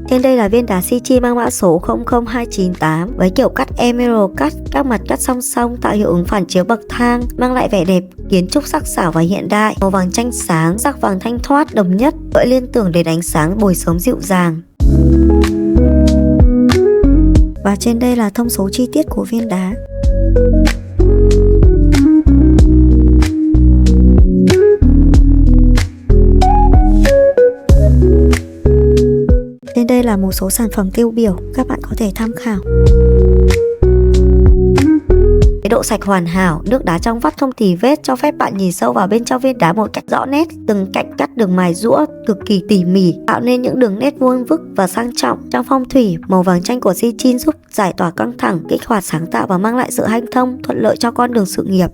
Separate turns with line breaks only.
Trên đây là viên đá Sichi mang mã số 00298 với kiểu cắt Emerald Cut, các mặt cắt song song tạo hiệu ứng phản chiếu bậc thang, mang lại vẻ đẹp kiến trúc sắc sảo và hiện đại. Màu vàng chanh sáng, sắc vàng thanh thoát đồng nhất, gợi liên tưởng đến ánh sáng buổi sớm dịu dàng. Và trên đây là thông số chi tiết của viên đá. Trên đây là một số sản phẩm tiêu biểu, các bạn có thể tham khảo. Độ sạch hoàn hảo, nước đá trong vắt không tì vết, cho phép bạn nhìn sâu vào bên trong viên đá một cách rõ nét. Từng cạnh cắt được mài rũa cực kỳ tỉ mỉ, tạo nên những đường nét vuông vức và sang trọng. Trong phong thủy, màu vàng chanh của Sichi giúp giải tỏa căng thẳng, kích hoạt sáng tạo và mang lại sự hanh thông, thuận lợi cho con đường sự nghiệp.